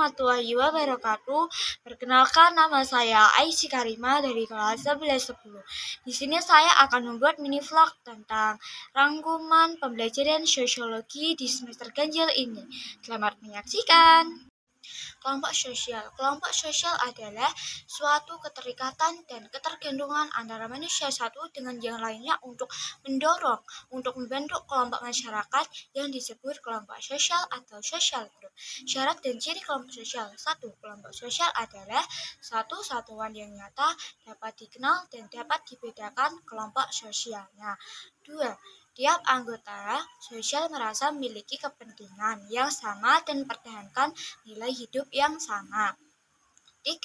warahmatullahi wabarakatuh. Perkenalkan, nama saya Aisy Karima dari kelas 1110. Di sini saya akan membuat mini vlog tentang rangkuman pembelajaran sosiologi di semester ganjil ini. Selamat menyaksikan. Kelompok sosial. Kelompok sosial adalah suatu keterikatan dan ketergantungan antara manusia satu dengan yang lainnya untuk membentuk kelompok masyarakat yang disebut kelompok sosial atau social group. Syarat dan ciri kelompok sosial. 1. Kelompok sosial adalah satu satuan yang nyata, dapat dikenal dan dapat dibedakan kelompok sosialnya. 2. Tiap anggota sosial merasa memiliki kepentingan yang sama dan mempertahankan nilai hidup yang sama. 3.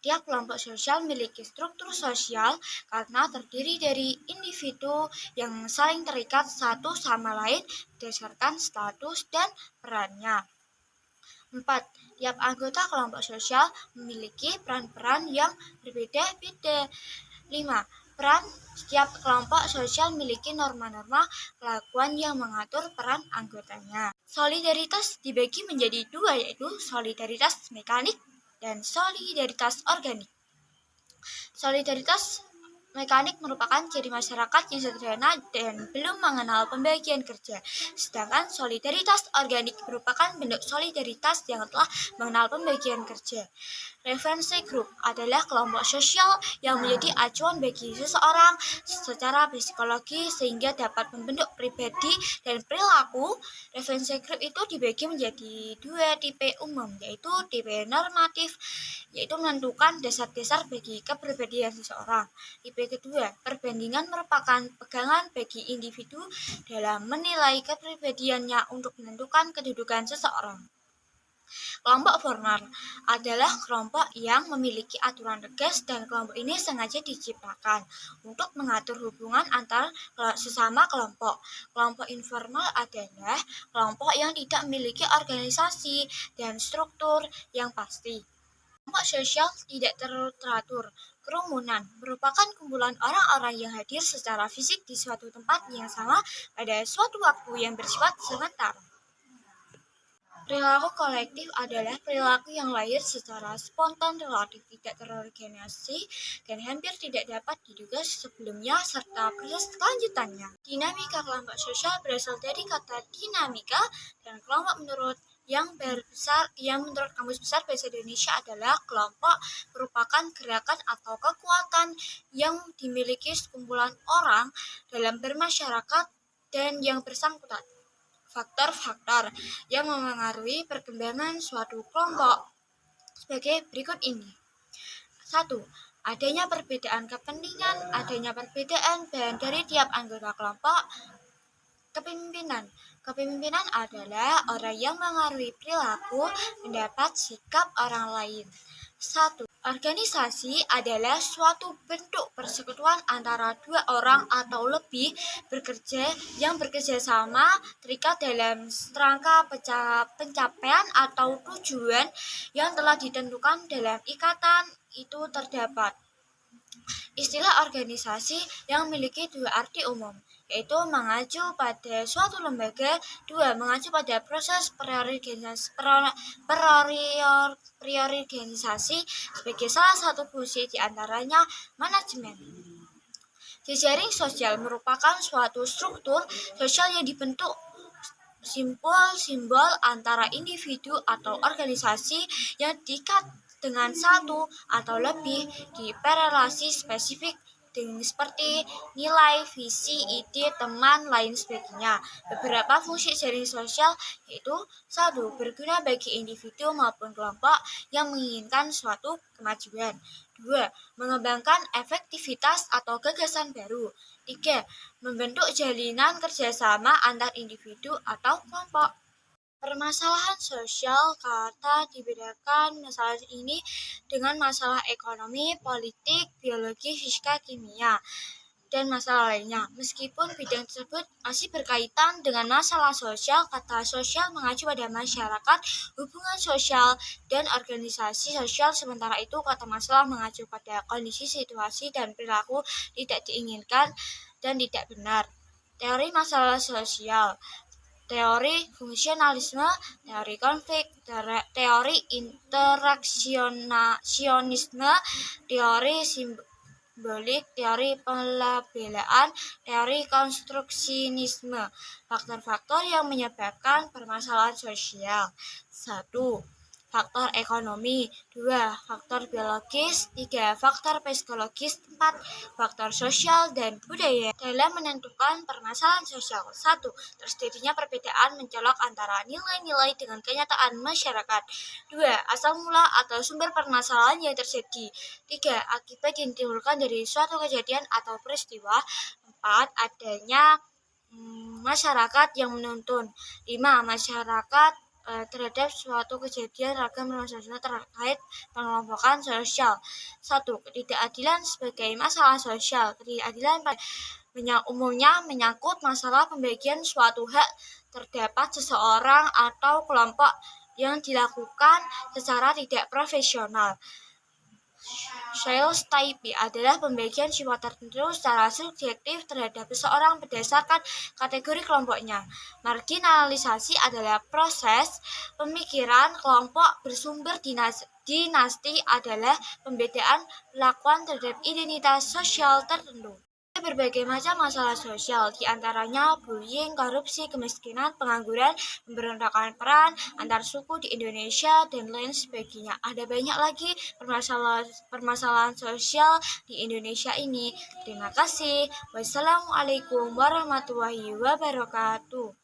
Tiap kelompok sosial memiliki struktur sosial karena terdiri dari individu yang saling terikat satu sama lain berdasarkan status dan perannya. 4. Tiap anggota kelompok sosial memiliki peran-peran yang berbeda-beda. 5. Peran setiap kelompok sosial memiliki norma-norma kelakuan yang mengatur peran anggotanya. Solidaritas dibagi menjadi dua, yaitu solidaritas mekanik dan solidaritas organik. Solidaritas mekanik merupakan ciri masyarakat yang sederhana dan belum mengenal pembagian kerja. Sedangkan solidaritas organik merupakan bentuk solidaritas yang telah mengenal pembagian kerja. Referensi grup adalah kelompok sosial yang menjadi acuan bagi seseorang secara psikologi sehingga dapat membentuk pribadi dan perilaku. Referensi grup itu dibagi menjadi dua tipe umum, yaitu tipe normatif, yaitu menentukan dasar-dasar bagi kepribadian seseorang. Tipe kedua, perbandingan merupakan pegangan bagi individu dalam menilai kepribadiannya untuk menentukan kedudukan seseorang. Kelompok formal adalah kelompok yang memiliki aturan tegas dan kelompok ini sengaja diciptakan untuk mengatur hubungan antar sesama kelompok. Kelompok informal adalah kelompok yang tidak memiliki organisasi dan struktur yang pasti. Kelompok sosial tidak teratur. Kerumunan merupakan kumpulan orang-orang yang hadir secara fisik di suatu tempat yang sama pada suatu waktu yang bersifat sementara. Perilaku kolektif adalah perilaku yang lahir secara spontan, relatif tidak terorganisasi, dan hampir tidak dapat diduga sebelumnya serta proses kelanjutannya. Dinamika kelompok sosial berasal dari kata dinamika, dan kelompok menurut Kamus Besar Bahasa Indonesia adalah kelompok merupakan gerakan atau kekuatan yang dimiliki sekumpulan orang dalam bermasyarakat dan yang bersangkutan. Faktor-faktor yang memengaruhi perkembangan suatu kelompok sebagai berikut ini. 1. Adanya perbedaan kepentingan, adanya perbedaan bahan dari tiap anggota kelompok. Kepemimpinan. Kepemimpinan adalah orang yang mengaruhi perilaku, pendapat, sikap orang lain. 1. Organisasi adalah suatu bentuk persekutuan antara dua orang atau lebih yang bekerja sama, terikat dalam rangka pencapaian atau tujuan yang telah ditentukan dalam ikatan itu terdapat. Istilah organisasi yang memiliki dua arti umum, yaitu mengacu pada suatu lembaga. 2. Mengacu pada proses perorganisasi sebagai salah satu fungsi diantaranya manajemen. Jejaring sosial merupakan suatu struktur sosial yang dibentuk simbol-simbol antara individu atau organisasi yang diikat dengan satu atau lebih di relasi spesifik seperti nilai, visi, ide, teman, lain sebagainya. Beberapa fungsi jaring sosial yaitu 1. Berguna bagi individu maupun kelompok yang menginginkan suatu kemajuan. 2. Mengembangkan efektivitas atau gagasan baru. 3. Membentuk jalinan kerjasama antar individu atau kelompok. Permasalahan sosial kata dibedakan masalah ini dengan masalah ekonomi, politik, biologi, fisika, kimia, dan masalah lainnya. Meskipun bidang tersebut masih berkaitan dengan masalah sosial, kata sosial mengacu pada masyarakat, hubungan sosial, dan organisasi sosial. Sementara itu, kata masalah mengacu pada kondisi, situasi, dan perilaku tidak diinginkan dan tidak benar. Teori masalah sosial. teori fungsionalisme, teori konflik, teori interaksionisme, teori simbolik, teori pelabelaan, teori konstruksinisme. Faktor-faktor yang menyebabkan permasalahan sosial. 1. Faktor ekonomi. 2. Faktor biologis. 3. Faktor psikologis. 4. Faktor sosial dan budaya. Dalam menentukan permasalahan sosial. 1. Terjadinya perbedaan mencolok antara nilai-nilai dengan kenyataan masyarakat. 2. Asal mula atau sumber permasalahan yang terjadi. 3. Akibat yang ditimbulkan dari suatu kejadian atau peristiwa. 4. Adanya masyarakat yang menuntun. 5. Masyarakat terhadap suatu kejadian ragam permasalahan terkait pengelompokan sosial. 1. Ketidakadilan sebagai masalah sosial. Ketidakadilan umumnya menyangkut masalah pembagian suatu hak terdapat seseorang atau kelompok yang dilakukan secara tidak profesional. Stereotype adalah pembagian sifat tertentu secara subjektif terhadap seseorang berdasarkan kategori kelompoknya. Marginalisasi adalah proses pemikiran kelompok bersumber dinasti adalah pembedaan perlakuan terhadap identitas sosial tertentu. Berbagai macam masalah sosial, diantaranya bullying, korupsi, kemiskinan, pengangguran, pemberontakan peran antar suku di Indonesia, dan lain sebagainya. Ada banyak lagi permasalahan sosial di Indonesia ini. Terima kasih. Wassalamualaikum warahmatullahi wabarakatuh.